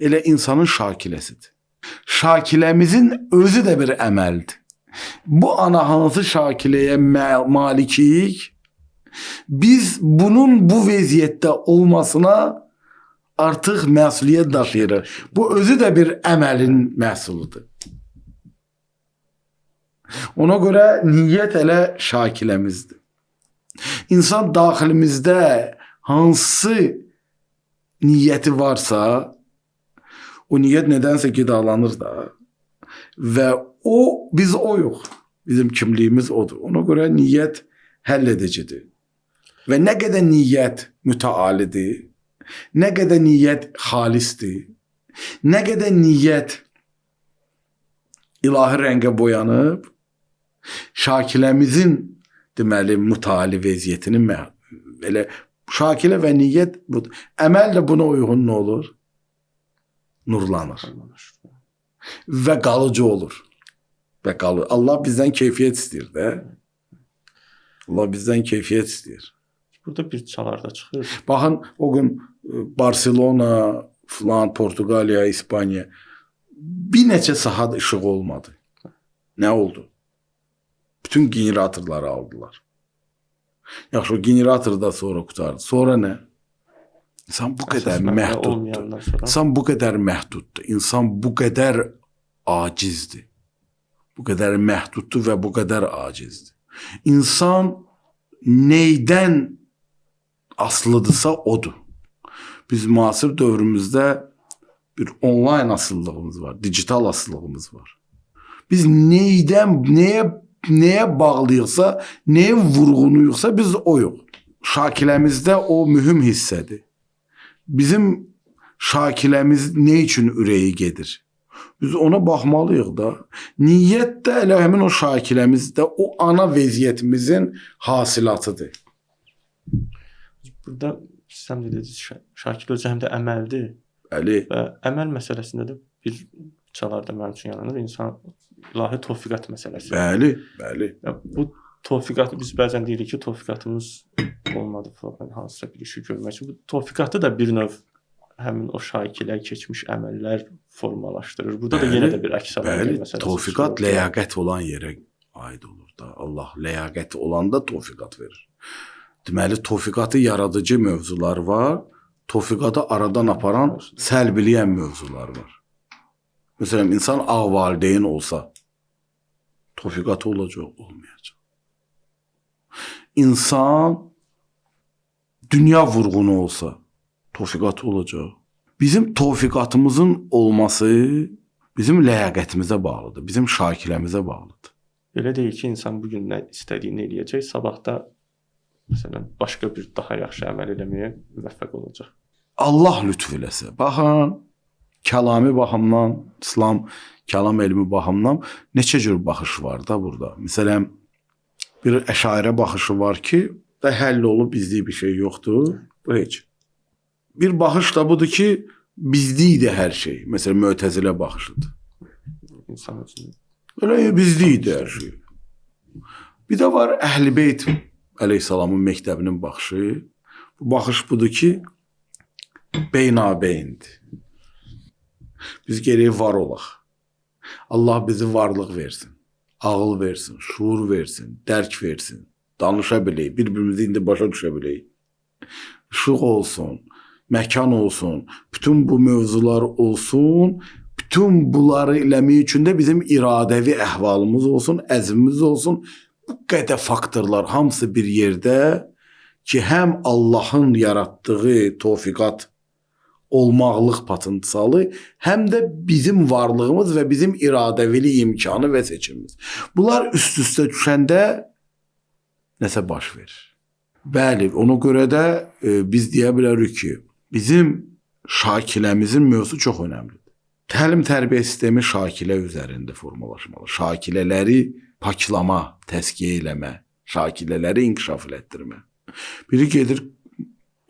elə insanın şakiləsidir. Şakiləmizin özü də bir əməldir. Bu ana hansı şakiləyə malikik, biz bunun bu vəziyyətdə olmasına artıq məsuliyyət daşıyırıq. Bu özü də bir əməlin məhsuludur. Ona görə niyyət elə şakiləmizdir. İnsan daxilimizdə hansı niyyəti varsa, o niyyət nədənsə qidalanır da və biz oyuq. Bizim kimliyimiz odur. Ona görə niyyət həll edicidir. Və nə qədər niyyət mütəalidir, nə qədər niyyət xalisdir, nə qədər niyyət ilahi rəngə boyanıb, şakiləmizin deməli mütali vəziyyətinin elə şakilə və niyyət budur. Əməl də buna uyğun nə olur? Nurlanır. Və qalıcı olur. Və qalır. Allah bizdən keyfiyyət istəyir də. Allah bizdən keyfiyyət istəyir. Burada bir çalar da çıxır. Baxın, o gün Barcelona, falan, Portuqaliya, İspaniya bir neçə saat işıq olmadı. Nə oldu? Bütün generatorları aldılar. Yaxşı, o generator da sonra qutardı. Sonra nə? İnsan bu qədər məhduddur. İnsan bu qədər məhduddur. İnsan bu qədər acizdir. Bu qədər məhduddur və bu qədər acizdir. İnsan neydən asılıdırsa odur. Biz müasir dövrümüzdə bir onlayn asıllığımız var, digital asıllığımız var. Biz neydən, nəyə bağlıyıqsa, nəyə vurğunuyuqsa biz oyuq. Şakiləmizdə o mühüm hissədir. Bizim şakiləmiz nə üçün ürəyi gedir? Biz ona baxmalıyıq da. Niyyət də elə həmin o şakiləmizdə o ana vəziyyətimizin hasilatıdır. Burada sən dediniz, şakil özü həm də əməldir. Bəli. Və əməl məsələsində də bir çalarda mənim üçün yanılır. İnsan ilahi tövfiqat məsələsi. Bəli, bəli. Bu tövfiqatı biz bəzən deyirik ki, tövfiqatımız olmadı falan, hansısa bir işi görmək üçün. Bu tövfiqatı da bir növ həmin o şakilə keçmiş əməllər formalaşdırır. Burada da yenə də bir əks əməl məsələsi. Bəli, tövfiqat ləyaqət olan yerə aid olur da. Allah ləyaqət olanda tövfiqat verir. Deməli, tövfiqatı yaradıcı mövzular var, tövfiqatı aradan aparan, səlbiləyən mövzular var. Məsələn, insan ağ valideyn olsa, tövfiqatı olacaq, olmayacaq. İnsan dünya vurğunu olsa, tövfiqatı olacaq. Bizim tövfiqatımızın olması bizim ləyaqətimizə bağlıdır, bizim şakiləmizə bağlıdır. Belə deyil ki, insan bugün nə istədiyini eləyəcək, sabah da məsələn, başqa bir daha yaxşı əməl eləməyə müvəffəq olacaq. Allah lütf eləsə. Baxın, kəlami baxımdan, İslam kəlam elmi baxımdan neçə cür baxış var da burada. Məsələn, bir əşairə baxışı var ki, da həll olub bizlik bir şey yoxdur. Bu heç. Bir baxış da budur ki, bizlikdir hər şey. Məsələn, Mötəzilə baxışıdır. İnsan üçün. Elə bizlikdir hər şey. Bir də var Əhl-i Beyt əleyhissalamın məktəbinin baxışı. Bu baxış budur ki, beynabeyindir. Biz gərək var olaq. Allah bizi varlıq versin, ağıl versin, şuur versin, dərk versin, danışa bilək, bir-birimizi indi başa düşə bilək. İşıq olsun, məkan olsun, bütün bu mövzular olsun, bütün bunları eləmək üçün də bizim iradəvi əhvalımız olsun, əzmimiz olsun. Bu qədər faktorlar hamısı bir yerdə ki, həm Allahın yaratdığı tövfiqat olmaqlıq potensialı, həm də bizim varlığımız və bizim iradəvili imkanı və seçimimiz. Bunlar üst-üstə düşəndə nəsə baş verir. Bəli, ona görə də biz deyə bilərik ki, bizim şakiləmizin mövzusu çox önəmlidir. Təlim-tərbiyə sistemi şakilə üzərində formalaşmalı. Şakilələri paklama, təskiyə eləmə, şakilələri inkişaf elətdirmə. Biri gedir,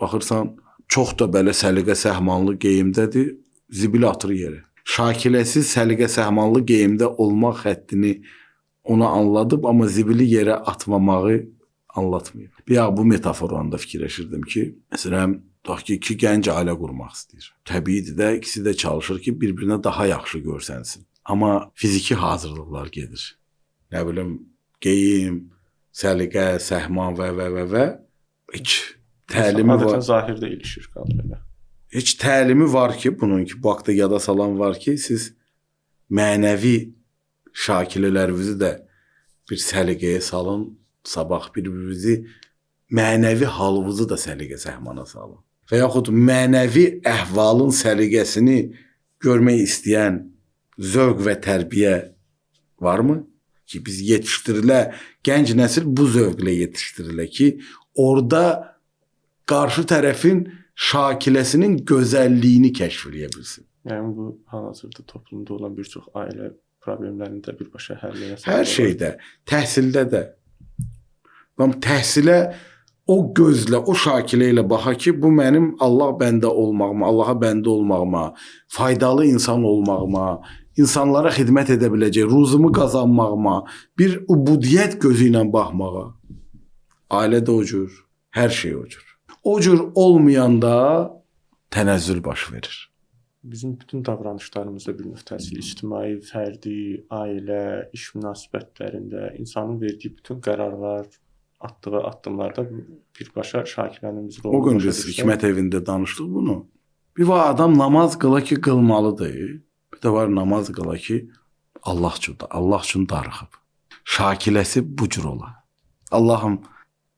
baxırsan, çox da belə səliqə səhmanlı geyimdədir, zibil atır yerə. Şakiləsi səliqə səhmanlı geyimdə olmaq həddini ona anladıb, amma zibili yerə atmamağı anlatmayıb. Bir bu metaforanda fikirləşirdim ki, məsələn, tutaq ki, iki gənc ailə qurmaq istəyir. Təbiidir də, ikisi də çalışır ki, bir-birinə daha yaxşı görsənsin. Amma fiziki hazırlıqlar gedir. Nə bilim, geyim, səliqə, səhman və heç təlimi var. Adətən zahirdə ilişir qalır elə. Heç təlimi var ki, bunun ki, bu haqda yada salan var ki, siz mənəvi şakilələrinizi də bir səliqəyə salın, sabah bir-birinizi mənəvi halınızı da səliqə səhmana salın. Və yaxud mənəvi əhvalın səliqəsini görmək istəyən zövq və tərbiyə varmı? Ki biz yetişdirilə, gənc nəsil bu zövqlə yetişdirilə ki, orada qarşı tərəfin şakiləsinin gözəlliyini kəşf edə bilsin. Yəni bu hal-hazırda toplumda olan bir çox ailə problemlərini də birbaşa həll edə bilər. Hər şeydə, təhsildə də. Təhsilə o gözlə, o şakilə ilə baxa ki, bu mənim Allah bəndə olmağıma, Allaha bəndə olmağıma, faydalı insan olmağıma, insanlara xidmət edə biləcək, ruzumu qazanmağıma, bir ubudiyyət gözü ilə baxmağa. Ailədə o cür, hər şey o cür. O cür olmayanda tənəzzül baş verir. Bizim bütün davranışlarımızda bir növ təsir, ictimai, fərdi, ailə, iş münasibətlərində insanın verdiyi bütün qərarlar, atdığı addımlarda birbaşa şakilənimiz rolunu o gün biz Hikmət evində danışdıq bunu. Bir var adam namaz qıla ki, qılmalıdır. Bir də var namaz qıla ki, Allah üçün darıxıb. Şakiləsi bu cür ola. Allahım,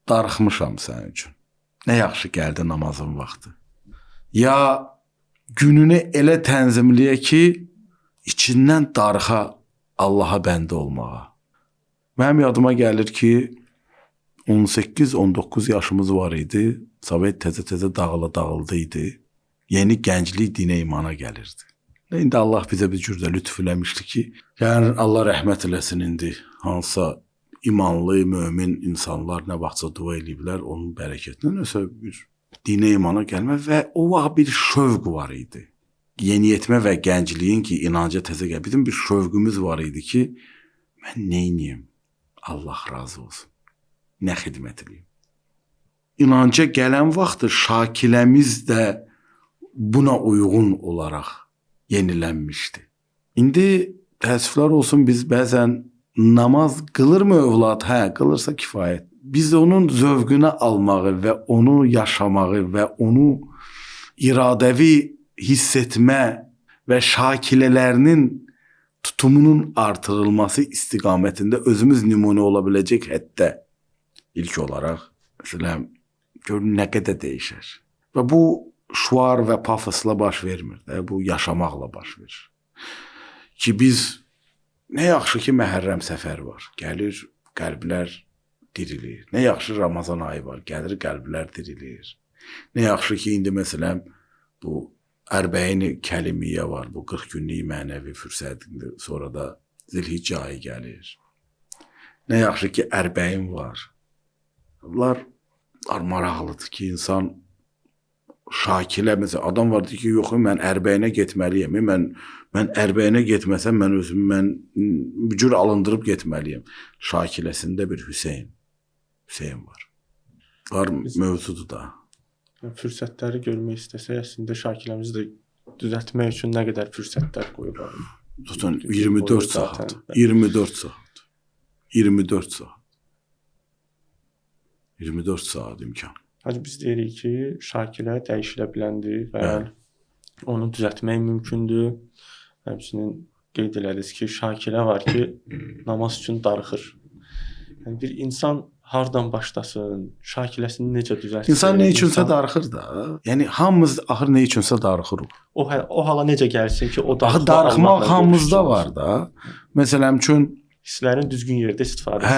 darıxmışam sənin üçün. Nə yaxşı gəldi namazın vaxtı. Ya gününü elə tənzimləyə ki, içindən darıxa Allaha bəndə olmağa. Mənim yadıma gəlir ki, 18-19 yaşımız var idi. Sovet təzə-təzə dağıldı idi. Yeni gənclik dinə imana gəlirdi. İndi Allah bizə bir cürdə lütf eləmişdi ki, yəni Allah rəhmət eləsin indi. Hansısa imanlı, mömin insanlar nə vaxtsa dua eləyiblər, onun bərəkətindən ösə bir dinə imana gəlmə və o vaxt bir şövq var idi. Yeniyetmə və gəncliyin ki, inanca təzə gəl. Bizim bir şövqümüz var idi ki, mən neyniyim? Allah razı olsun. Nə xidmət edeyim? İnanca gələn vaxtı şakiləmiz də buna uyğun olaraq yenilənmişdi. İndi təəssüflər olsun, biz bəzən namaz qılırmı övlad? Hə, qılırsa kifayət. Biz onun zövqünü almağı və onu yaşamağı və onu iradəvi hiss etmə və şakilələrinin tutumunun artırılması istiqamətində özümüz nümunə ola biləcək həddə ilk olaraq, məsələn, görün nə qədər dəyişər. Və bu şuar və pafosla baş vermir, bu yaşamaqla baş verir. Ki biz, nə yaxşı ki, Məhərrəm səfər var, gəlir, qəlblər dirilir. Nə yaxşı Ramazan ayı var, gəlir, qəlblər dirilir. Nə yaxşı ki, indi məsələn, bu Ərbəyin Kəlimiyyə var, bu 40 günlük mənəvi fürsətində, sonra da Zilhiccə ayı gəlir. Nə yaxşı ki, Ərbəyin var. Bunlar maraqlıdır ki, insan şakilə, məsələn, adam var ki, yox, mən Ərbəyinə getməliyəm, mən Ərbəyinə getməsəm, mən özümü bir cür alındırıb getməliyəm. Şakiləsində bir Hüseyin var. Var mövzudur da. Fürsətləri görmək istəsək, əslində şakiləmizi də düzəltmək üçün nə qədər fürsətlər qoyub. Tutun, 24 saat. 24 saat. 24 saat. 24 saat imkan. Hacı biz deyirik ki, şakilə dəyişilə biləndir və onu düzəltmək mümkündür. Həmçinin qeyd elədiniz ki, şakilə var ki, namaz üçün darıxır. Yəni bir insan hardan başlasın, şakiləsini necə düzəltsin? İnsan nə üçünsə darıxır da. Yəni hamımız axır nə üçünsə darıxırıq. O hala necə gəlsin ki, o darıxmaq hamımızda var da. Məsələn üçün hisslərin düzgün yerdə istifadə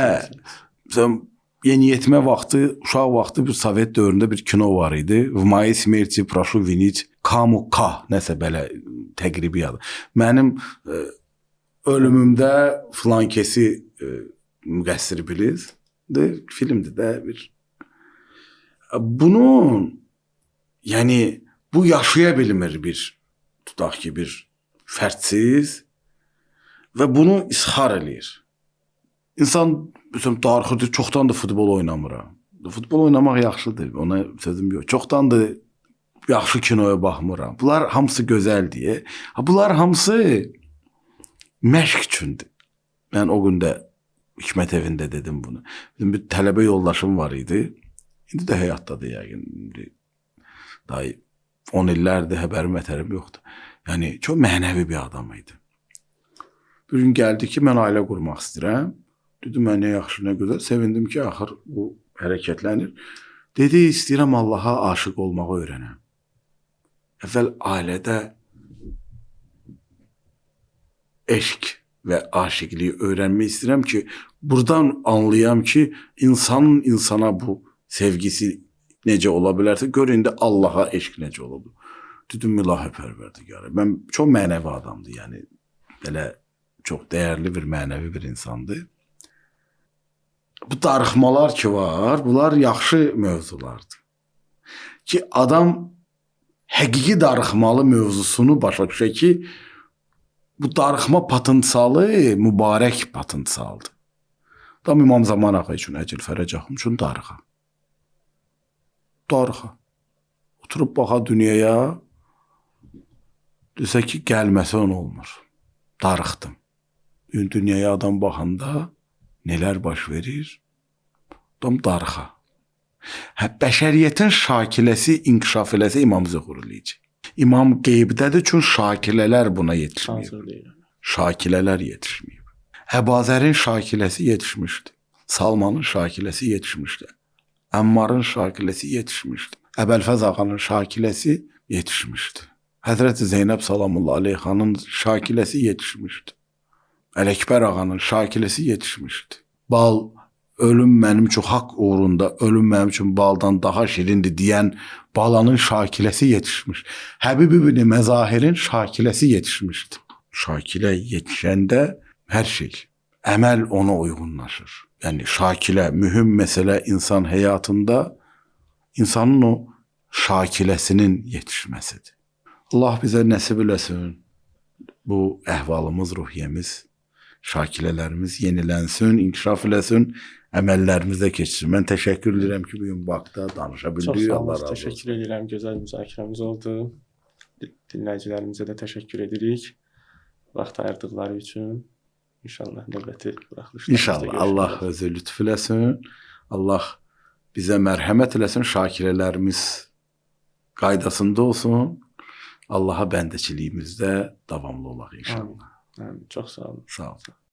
etsin. Yeniyetmə vaxtı, uşaq vaxtı bir Sovet dövründə bir kino var idi. V moей смерти прошу винить Каму К, nəsə belə təqribi adı. Mənim ölümümdə filan kesi müqəssir bilir. Filmdir də bir. Bunun yəni bu yaşaya bilmir bir tutaq ki bir fərdsiz və bunu ishar eləyir. İnsan məsələn darıxır, çoxdandır futbol oynamıram. Futbol oynamaq yaxşıdır, ona sözüm yox. Çoxdandır yaxşı kinoya baxmıram. Bunlar hamısı gözəldir. Bunlar hamısı məşq üçündür. Mən o gün də Hikmət evində dedim bunu. Bizim bir tələbə yoldaşım var idi. İndi də həyatdadır yəqin. Daha 10 illərdir xəbərim ətərim yoxdur. Yəni çox mənəvi bir adam idi. Bir gün gəldi ki, mən ailə qurmaq istəyirəm. Dedim, mən nə yaxşı, nə gözəl. Sevindim ki, axır bu hərəkətlənir. Dedi, istəyirəm Allaha aşiq olmağı öyrənəm. Əvvəl ailədə eşq və aşiqliyi öyrənmək istəyirəm ki, buradan anlayam ki, insanın insana bu sevgisi necə ola bilərsə, gör indi Allaha eşq necə ola bilər. Dedim, ilahi pərverdigarı. Mən çox mənəvi adamdır, yəni belə çox dəyərli bir mənəvi bir insandır. Bu darıxmalar ki var, bunlar yaxşı mövzulardır. Ki adam həqiqi darıxmalı mövzusunu başa düşə ki, bu darıxma potensialı mübarək potensialdır. Tam İmam Zaman Ağa üçün, Əcil Fərəcahım üçün darıxa. Darıxa. Oturub baxa dünyaya, desə ki, gəlməsə on olmur. Darıxdım. Dünyaya adam baxanda nelər baş verir? Tam darıxa. Bəşəriyyətin şakiləsi inkişaf eləsə İmam Zöhur eləyəcək. İmam qeybdədir çünki şakilələr buna yetişməyib. Şakilələr yetişməyib. Əbazərin şakiləsi yetişmişdi. Salmanın şakiləsi yetişmişdi. Əmmarın şakiləsi yetişmişdi. Əbəlfəz ağanın şakiləsi yetişmişdi. Həzrəti Zeynəb salamullah aleyhanın şakiləsi yetişmişdi. Ələkbər ağanın şakiləsi yetişmişdi. Bal, ölüm mənim üçün haqq uğrunda, ölüm mənim üçün baldan daha şirindir deyən balanın şakiləsi yetişmiş. Həbib ibn Məzahirin şakiləsi yetişmişdi. Şakilə yetişəndə hər şey, əməl ona uyğunlaşır. Yəni şakilə, mühüm məsələ insan həyatında insanın o şakiləsinin yetişməsidir. Allah bizə nəsib eləsin. Bu əhvalımız, ruhiyyəmiz, şakilələrimiz yenilənsin, inkişaf eləsin, əməllərimizə keçsin. Mən təşəkkür edirəm ki, bugün vaxtda danışa bildik. Allah razı olsun. Təşəkkür edirəm, gözəl müzakirəmiz oldu. Dinləyicilərimizə də təşəkkür edirik. Vaxt ayırdıqları üçün. İnşallah növbəti buraxılışda. İnşallah Allah özü lütf eləsin. Allah bizə mərhəmət eləsin, şakilələrimiz qaydasında olsun. Allaha bəndəçiliyimizdə davamlı olaq inşallah. Amin. Çox sağ olun. Sağ olun.